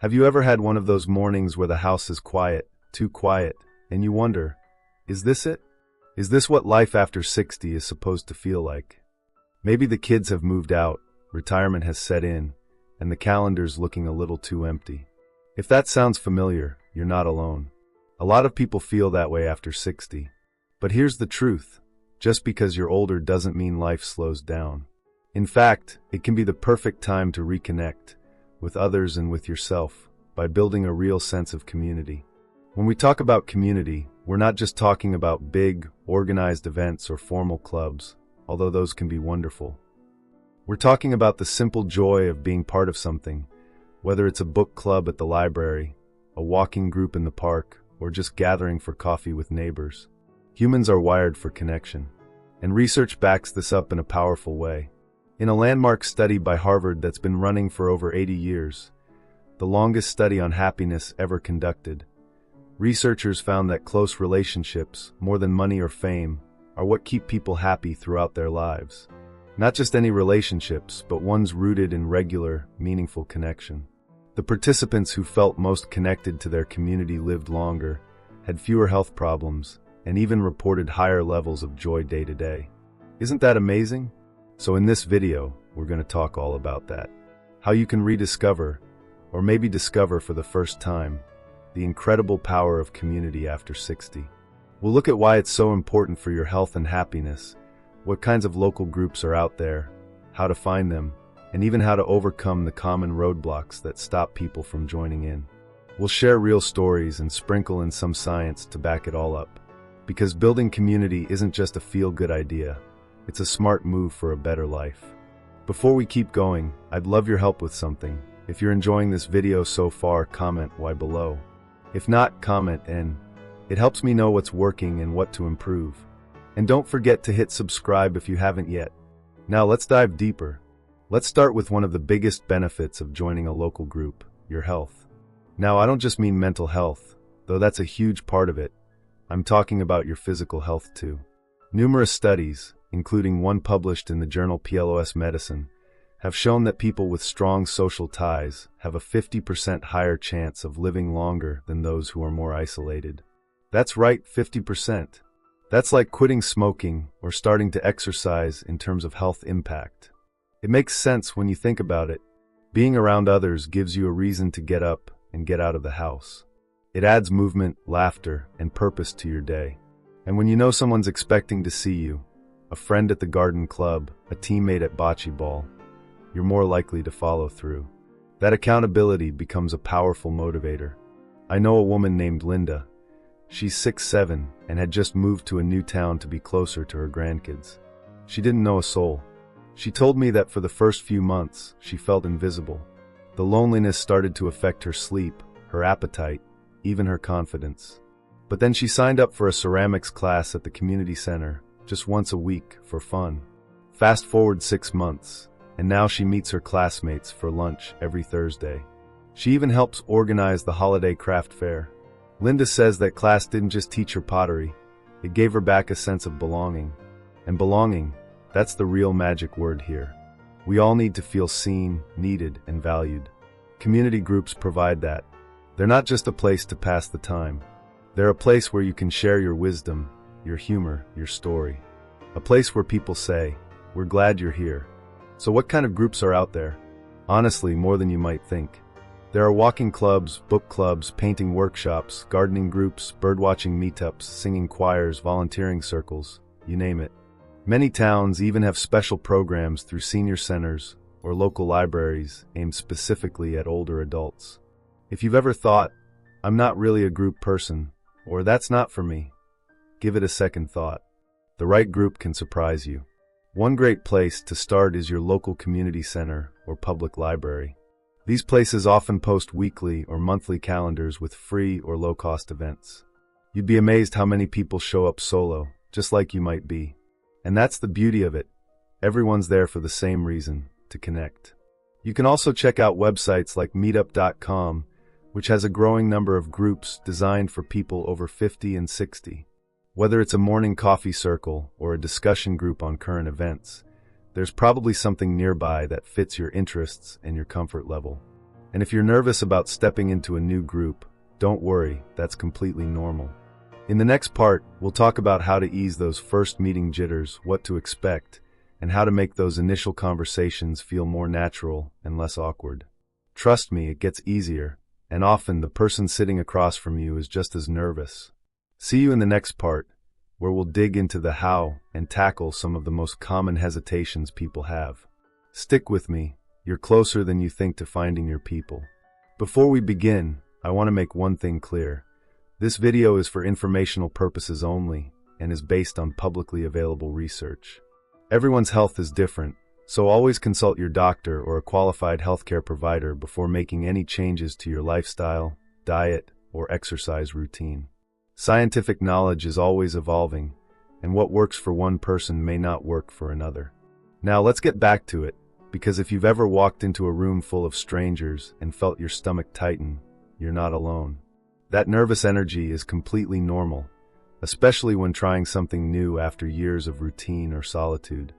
Have you ever had one of those mornings where the house is quiet, too quiet, and you wonder, is this it? Is this what life after 60 is supposed to feel like? Maybe the kids have moved out, retirement has set in, and the calendar's looking a little too empty. If that sounds familiar, you're not alone. A lot of people feel that way after 60. But here's the truth. Just because you're older doesn't mean life slows down. In fact, it can be the perfect time to reconnect with others and with yourself by building a real sense of community. When we talk about community, we're not just talking about big, organized events or formal clubs, although those can be wonderful. We're talking about the simple joy of being part of something, whether it's a book club at the library, a walking group in the park, or just gathering for coffee with neighbors. Humans are wired for connection, and research backs this up in a powerful way. In a landmark study by Harvard that's been running for over 80 years, the longest study on happiness ever conducted, researchers found that close relationships, more than money or fame, are what keep people happy throughout their lives. Not just any relationships, but ones rooted in regular, meaningful connection. The participants who felt most connected to their community lived longer, had fewer health problems, and even reported higher levels of joy day to day. Isn't that amazing? So in this video, we're going to talk all about that. How you can rediscover, or maybe discover for the first time, the incredible power of community after 60. We'll look at why it's so important for your health and happiness, what kinds of local groups are out there, how to find them, and even how to overcome the common roadblocks that stop people from joining in. We'll share real stories and sprinkle in some science to back it all up. Because building community isn't just a feel-good idea, it's a smart move for a better life. Before we keep going, I'd love your help with something. If you're enjoying this video so far, comment Y below. If not, comment N. It helps me know what's working and what to improve. And don't forget to hit subscribe if you haven't yet. Now let's dive deeper. Let's start with one of the biggest benefits of joining a local group, your health. Now, I don't just mean mental health, though that's a huge part of it. I'm talking about your physical health too. Numerous studies, including one published in the journal PLOS Medicine, have shown that people with strong social ties have a 50% higher chance of living longer than those who are more isolated. That's right, 50%. That's like quitting smoking or starting to exercise in terms of health impact. It makes sense when you think about it. Being around others gives you a reason to get up and get out of the house. It adds movement, laughter, and purpose to your day. And when you know someone's expecting to see you, a friend at the garden club, a teammate at bocce ball, you're more likely to follow through. That accountability becomes a powerful motivator. I know a woman named Linda. She's 6'7" and had just moved to a new town to be closer to her grandkids. She didn't know a soul. She told me that for the first few months, she felt invisible. The loneliness started to affect her sleep, her appetite, even her confidence. But then she signed up for a ceramics class at the community center, just once a week, for fun. Fast forward 6 months, and now she meets her classmates for lunch every Thursday. She even helps organize the holiday craft fair. Linda says that class didn't just teach her pottery, it gave her back a sense of belonging. And belonging, that's the real magic word here. We all need to feel seen, needed, and valued. Community groups provide that. They're not just a place to pass the time. They're a place where you can share your wisdom, your humor, your story. A place where people say, "We're glad you're here." So what kind of groups are out there? Honestly, more than you might think. There are walking clubs, book clubs, painting workshops, gardening groups, birdwatching meetups, singing choirs, volunteering circles, you name it. Many towns even have special programs through senior centers or local libraries aimed specifically at older adults. If you've ever thought, "I'm not really a group person," or "that's not for me," give it a second thought. The right group can surprise you. One great place to start is your local community center or public library. These places often post weekly or monthly calendars with free or low-cost events. You'd be amazed how many people show up solo, just like you might be. And that's the beauty of it. Everyone's there for the same reason, to connect. You can also check out websites like meetup.com, which has a growing number of groups designed for people over 50 and 60. Whether it's a morning coffee circle or a discussion group on current events, there's probably something nearby that fits your interests and your comfort level. And if you're nervous about stepping into a new group, don't worry, that's completely normal. In the next part, we'll talk about how to ease those first meeting jitters, what to expect, and how to make those initial conversations feel more natural and less awkward. Trust me, it gets easier, and often the person sitting across from you is just as nervous. See you in the next part, where we'll dig into the how and tackle some of the most common hesitations people have. Stick with me, you're closer than you think to finding your people. Before we begin, I want to make one thing clear. This video is for informational purposes only and is based on publicly available research. Everyone's health is different, so always consult your doctor or a qualified healthcare provider before making any changes to your lifestyle, diet, or exercise routine. Scientific knowledge is always evolving, and what works for one person may not work for another. Now let's get back to it, because if you've ever walked into a room full of strangers and felt your stomach tighten, you're not alone. That nervous energy is completely normal, especially when trying something new after years of routine or solitude.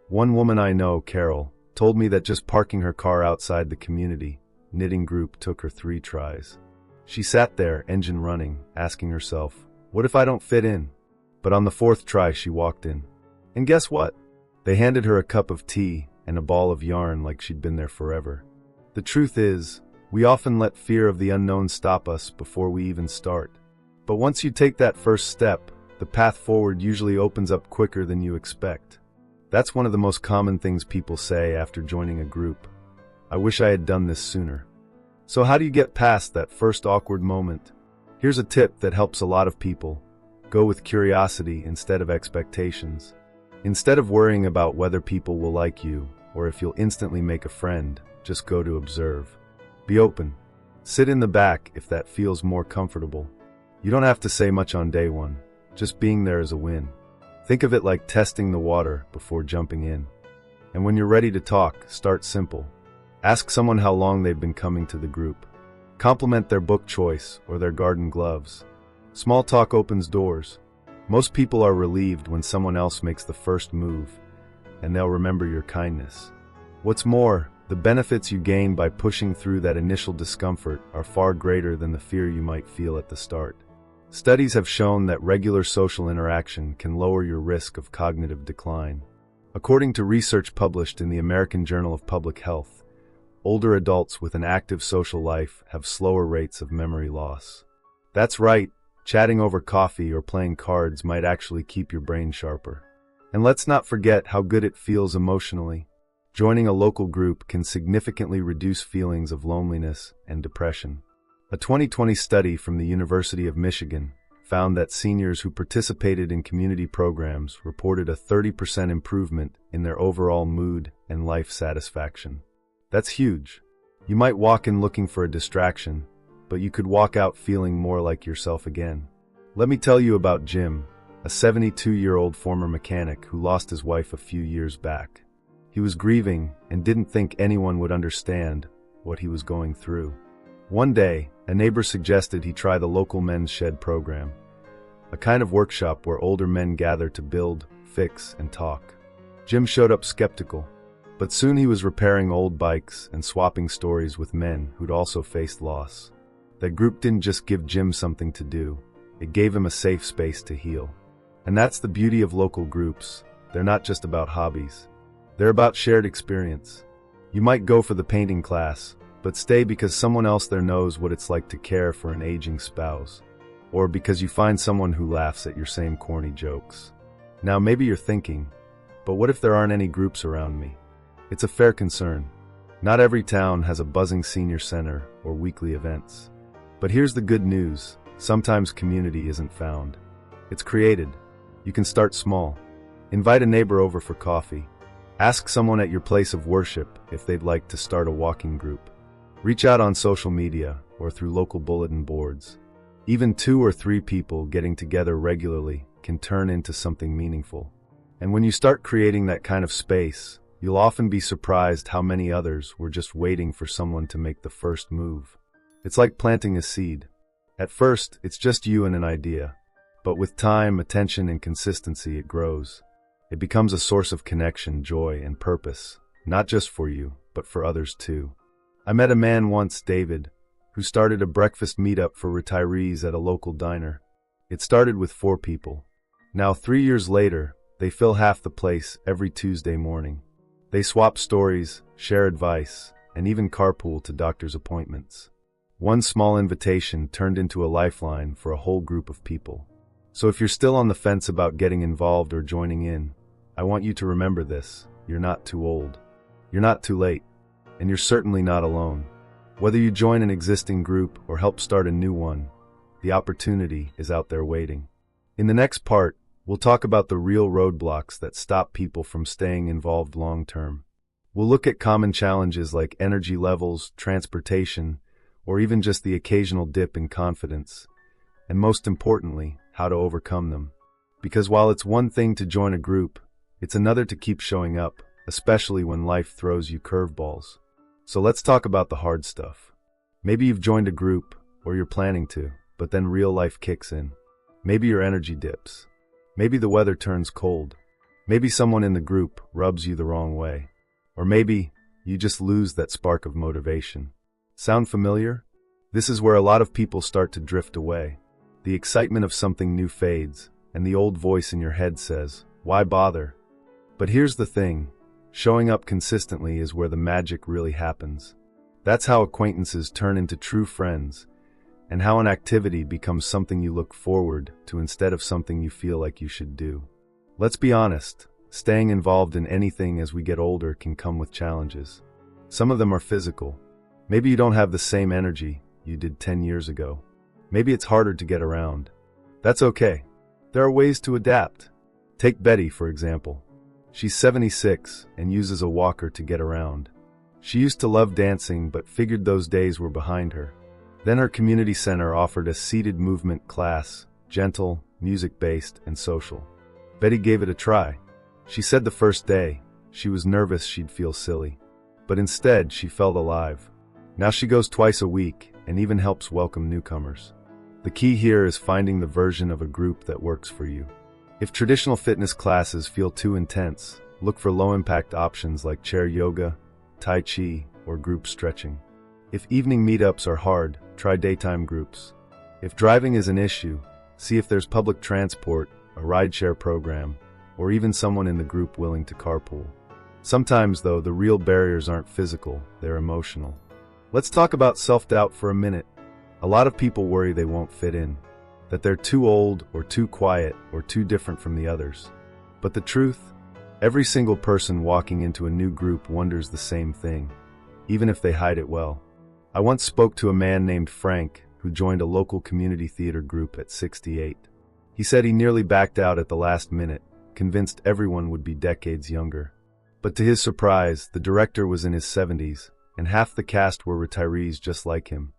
One woman I know, Carol, told me that just parking her car outside the community knitting group took her 3 tries. She sat there, engine running, asking herself, what if I don't fit in? But on the 4th try, she walked in. And guess what? They handed her a cup of tea and a ball of yarn like she'd been there forever. The truth is, we often let fear of the unknown stop us before we even start. But once you take that first step, the path forward usually opens up quicker than you expect. That's one of the most common things people say after joining a group. I wish I had done this sooner. So how do you get past that first awkward moment? Here's a tip that helps a lot of people. Go with curiosity instead of expectations. Instead of worrying about whether people will like you or if you'll instantly make a friend, just go to observe. Be open. Sit in the back if that feels more comfortable. You don't have to say much on day one. Just being there is a win. Think of it like testing the water before jumping in. And when you're ready to talk, start simple. Ask someone how long they've been coming to the group. Compliment their book choice or their garden gloves. Small talk opens doors. Most people are relieved when someone else makes the first move, and they'll remember your kindness. What's more, the benefits you gain by pushing through that initial discomfort are far greater than the fear you might feel at the start. Studies have shown that regular social interaction can lower your risk of cognitive decline. According to research published in the American Journal of Public Health, older adults with an active social life have slower rates of memory loss. That's right, chatting over coffee or playing cards might actually keep your brain sharper. And let's not forget how good it feels emotionally. Joining a local group can significantly reduce feelings of loneliness and depression. A 2020 study from the University of Michigan found that seniors who participated in community programs reported a 30% improvement in their overall mood and life satisfaction. That's huge. You might walk in looking for a distraction, but you could walk out feeling more like yourself again. Let me tell you about Jim, a 72-year-old former mechanic who lost his wife a few years back. He was grieving and didn't think anyone would understand what he was going through. One day, a neighbor suggested he try the local men's shed program, a kind of workshop where older men gather to build, fix, and talk. Jim showed up skeptical, but soon he was repairing old bikes and swapping stories with men who'd also faced loss. That group didn't just give Jim something to do, it gave him a safe space to heal. And that's the beauty of local groups. They're not just about hobbies. They're about shared experience. You might go for the painting class, but stay because someone else there knows what it's like to care for an aging spouse. Or because you find someone who laughs at your same corny jokes. Now maybe you're thinking, but what if there aren't any groups around me? It's a fair concern. Not every town has a buzzing senior center or weekly events. But here's the good news. Sometimes community isn't found. It's created. You can start small. Invite a neighbor over for coffee. Ask someone at your place of worship if they'd like to start a walking group. Reach out on social media or through local bulletin boards. Even 2 or 3 people getting together regularly can turn into something meaningful. And when you start creating that kind of space, you'll often be surprised how many others were just waiting for someone to make the first move. It's like planting a seed. At first, it's just you and an idea. But with time, attention, and consistency, it grows. It becomes a source of connection, joy, and purpose, not just for you, but for others too. I met a man once, David, who started a breakfast meetup for retirees at a local diner. It started with 4 people. Now, 3 years later, they fill half the place every Tuesday morning. They swap stories, share advice, and even carpool to doctor's appointments. One small invitation turned into a lifeline for a whole group of people. So if you're still on the fence about getting involved or joining in, I want you to remember this: you're not too old. You're not too late. And you're certainly not alone. Whether you join an existing group or help start a new one, the opportunity is out there waiting. In the next part, we'll talk about the real roadblocks that stop people from staying involved long term. We'll look at common challenges like energy levels, transportation, or even just the occasional dip in confidence. And most importantly, how to overcome them. Because while it's one thing to join a group, it's another to keep showing up, especially when life throws you curveballs. So let's talk about the hard stuff. Maybe you've joined a group, or you're planning to, but then real life kicks in. Maybe your energy dips. Maybe the weather turns cold. Maybe someone in the group rubs you the wrong way. Or maybe you just lose that spark of motivation. Sound familiar? This is where a lot of people start to drift away. The excitement of something new fades, and the old voice in your head says, "Why bother?" But here's the thing. Showing up consistently is where the magic really happens. That's how acquaintances turn into true friends, and how an activity becomes something you look forward to instead of something you feel like you should do. Let's be honest, staying involved in anything as we get older can come with challenges. Some of them are physical. Maybe you don't have the same energy you did 10 years ago. Maybe it's harder to get around. That's okay. There are ways to adapt. Take Betty, for example. She's 76 and uses a walker to get around. She used to love dancing but figured those days were behind her. Then her community center offered a seated movement class, gentle, music-based, and social. Betty gave it a try. She said the first day, she was nervous she'd feel silly. But instead, she felt alive. Now she goes twice a week and even helps welcome newcomers. The key here is finding the version of a group that works for you. If traditional fitness classes feel too intense, look for low-impact options like chair yoga, tai chi, or group stretching. If evening meetups are hard, try daytime groups. If driving is an issue, see if there's public transport, a rideshare program, or even someone in the group willing to carpool. Sometimes, though, the real barriers aren't physical, they're emotional. Let's talk about self-doubt for a minute. A lot of people worry they won't fit in, that they're too old or too quiet or too different from the others. But the truth? Every single person walking into a new group wonders the same thing, even if they hide it well. I once spoke to a man named Frank who joined a local community theater group at 68. He said he nearly backed out at the last minute, convinced everyone would be decades younger. But to his surprise, the director was in his 70s, and half the cast were retirees just like him.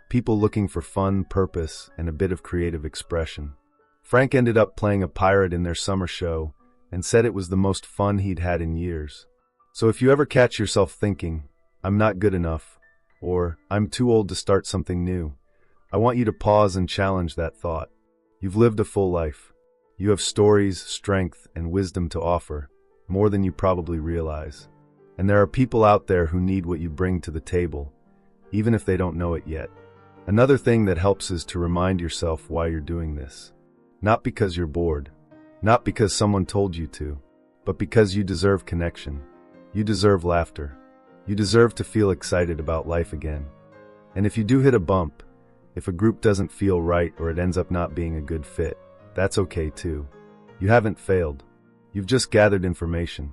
People looking for fun, purpose, and a bit of creative expression. Frank ended up playing a pirate in their summer show and said it was the most fun he'd had in years. So if you ever catch yourself thinking, "I'm not good enough," or "I'm too old to start something new," I want you to pause and challenge that thought. You've lived a full life. You have stories, strength, and wisdom to offer, more than you probably realize. And there are people out there who need what you bring to the table, even if they don't know it yet. Another thing that helps is to remind yourself why you're doing this. Not because you're bored, not because someone told you to, but because you deserve connection. You deserve laughter. You deserve to feel excited about life again. And if you do hit a bump, if a group doesn't feel right or it ends up not being a good fit, that's okay too. You haven't failed. You've just gathered information.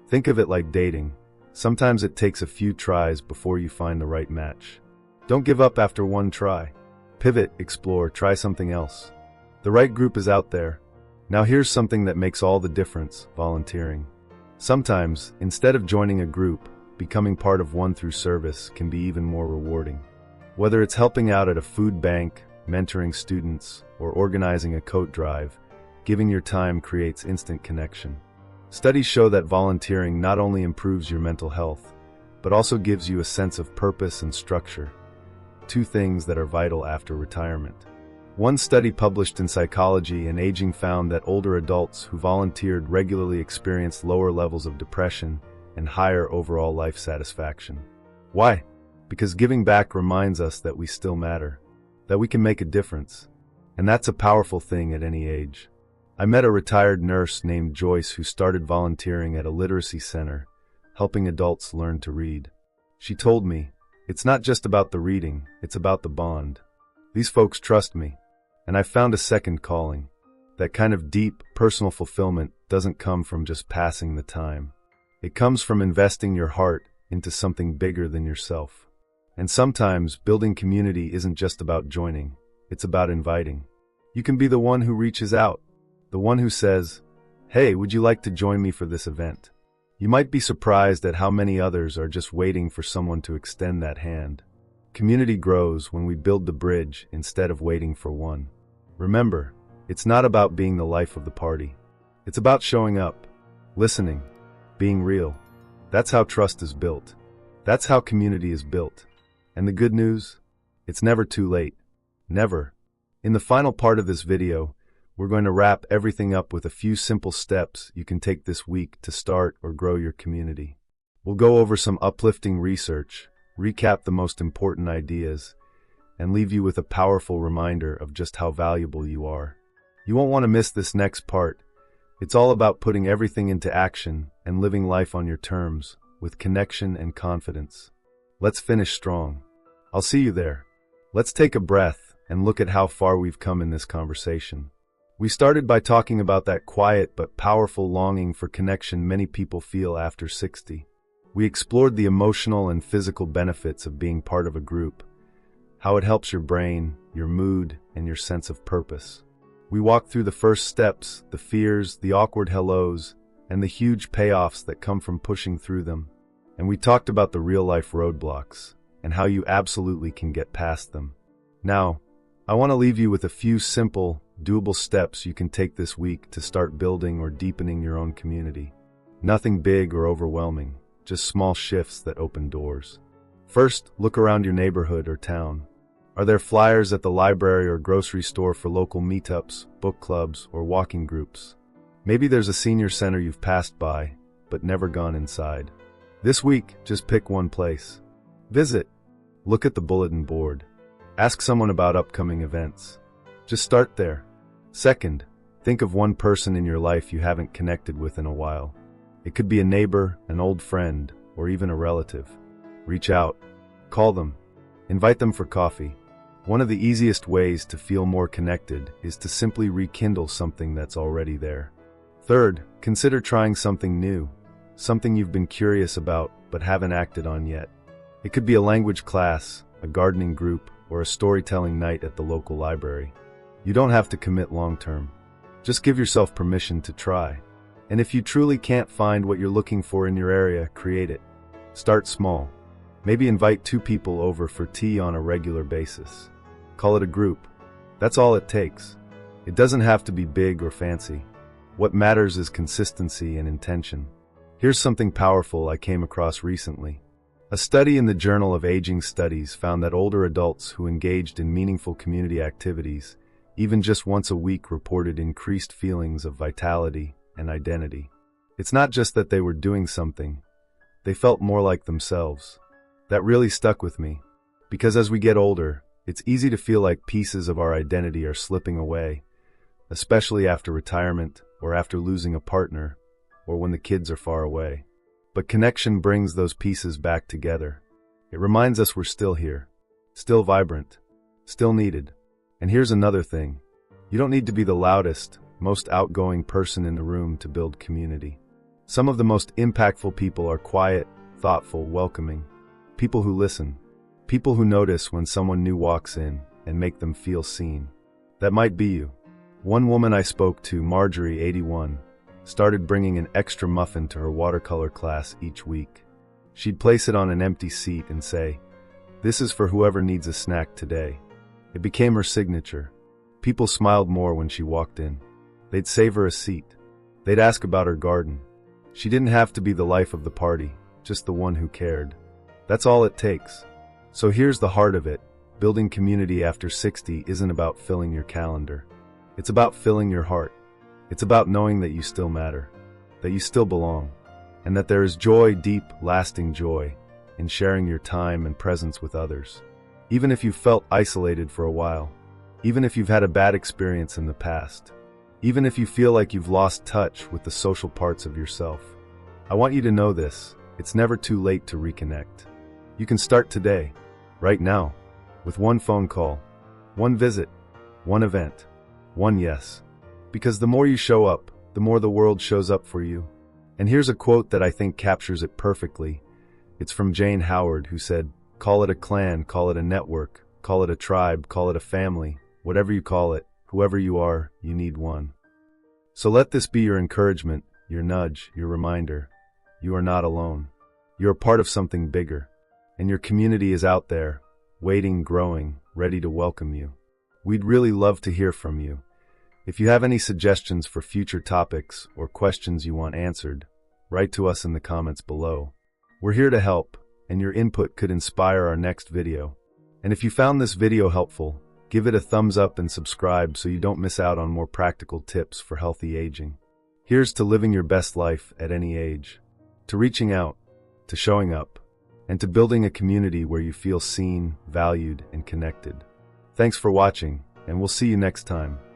Think of it like dating. Sometimes it takes a few tries before you find the right match. Don't give up after one try. Pivot, explore, try something else. The right group is out there. Now here's something that makes all the difference: volunteering. Sometimes, instead of joining a group, becoming part of one through service can be even more rewarding. Whether it's helping out at a food bank, mentoring students, or organizing a coat drive, giving your time creates instant connection. Studies show that volunteering not only improves your mental health, but also gives you a sense of purpose and structure. Two things that are vital after retirement. One study published in Psychology and Aging found that older adults who volunteered regularly experienced lower levels of depression and higher overall life satisfaction. Why? Because giving back reminds us that we still matter, that we can make a difference. And that's a powerful thing at any age. I met a retired nurse named Joyce who started volunteering at a literacy center, helping adults learn to read. She told me, "It's not just about the reading, it's about the bond. These folks trust me, and I found a second calling. That kind of deep, personal fulfillment doesn't come from just passing the time. It comes from investing your heart into something bigger than yourself." And sometimes, building community isn't just about joining, it's about inviting. You can be the one who reaches out, the one who says, "Hey, would you like to join me for this event?" You might be surprised at how many others are just waiting for someone to extend that hand. Community grows when we build the bridge instead of waiting for one. Remember, it's not about being the life of the party. It's about showing up, listening, being real. That's how trust is built. That's how community is built. And the good news? It's never too late. Never. In the final part of this video, we're going to wrap everything up with a few simple steps you can take this week to start or grow your community. We'll go over some uplifting research, recap the most important ideas, and leave you with a powerful reminder of just how valuable you are. You won't want to miss this next part. It's all about putting everything into action and living life on your terms, with connection and confidence. Let's finish strong. I'll see you there. Let's take a breath and look at how far we've come in this conversation. We started by talking about that quiet but powerful longing for connection many people feel after 60. We explored the emotional and physical benefits of being part of a group, how it helps your brain, your mood, and your sense of purpose. We walked through the first steps, the fears, the awkward hellos, and the huge payoffs that come from pushing through them. And we talked about the real-life roadblocks and how you absolutely can get past them. Now, I want to leave you with a few simple, doable steps you can take this week to start building or deepening your own community. Nothing big or overwhelming, just small shifts that open doors. First, look around your neighborhood or town. Are there flyers at the library or grocery store for local meetups, book clubs, or walking groups? Maybe there's a senior center you've passed by, but never gone inside. This week, just pick one place. Visit. Look at the bulletin board. Ask someone about upcoming events. Just start there. Second, think of one person in your life you haven't connected with in a while. It could be a neighbor, an old friend, or even a relative. Reach out. Call them. Invite them for coffee. One of the easiest ways to feel more connected is to simply rekindle something that's already there. Third, consider trying something new, something you've been curious about but haven't acted on yet. It could be a language class, a gardening group, or a storytelling night at the local library. You don't have to commit long-term. Just give yourself permission to try. And if you truly can't find what you're looking for in your area, create it. Start small. Maybe invite 2 people over for tea on a regular basis. Call it a group. That's all it takes. It doesn't have to be big or fancy. What matters is consistency and intention. Here's something powerful I came across recently. A study in the Journal of Aging Studies found that older adults who engaged in meaningful community activities, even just once a week, reported increased feelings of vitality and identity. It's not just that they were doing something, they felt more like themselves. That really stuck with me, because as we get older, it's easy to feel like pieces of our identity are slipping away, especially after retirement or after losing a partner or when the kids are far away. But connection brings those pieces back together. It reminds us we're still here, still vibrant, still needed. And here's another thing. You don't need to be the loudest, most outgoing person in the room to build community. Some of the most impactful people are quiet, thoughtful, welcoming. People who listen. People who notice when someone new walks in and make them feel seen. That might be you. One woman I spoke to, Marjorie, 81, started bringing an extra muffin to her watercolor class each week. She'd place it on an empty seat and say, "This is for whoever needs a snack today." It became her signature. People smiled more when she walked in. They'd save her a seat. They'd ask about her garden. She didn't have to be the life of the party, just the one who cared. That's all it takes. So here's the heart of it. Building community after 60 isn't about filling your calendar. It's about filling your heart. It's about knowing that you still matter, that you still belong, and that there is joy, deep, lasting joy, in sharing your time and presence with others. Even if you've felt isolated for a while, even if you've had a bad experience in the past, even if you feel like you've lost touch with the social parts of yourself, I want you to know this: it's never too late to reconnect. You can start today, right now, with one phone call, one visit, one event, one yes. Because the more you show up, the more the world shows up for you. And here's a quote that I think captures it perfectly. It's from Jane Howard, who said, "Call it a clan, call it a network, call it a tribe, call it a family, whatever you call it, whoever you are, you need one." So let this be your encouragement, your nudge, your reminder. You are not alone. You're a part of something bigger. And your community is out there, waiting, growing, ready to welcome you. We'd really love to hear from you. If you have any suggestions for future topics or questions you want answered, write to us in the comments below. We're here to help, and your input could inspire our next video. And if you found this video helpful, give it a thumbs up and subscribe so you don't miss out on more practical tips for healthy aging. Here's to living your best life at any age, to reaching out, to showing up, and to building a community where you feel seen, valued, and connected. Thanks for watching, and we'll see you next time.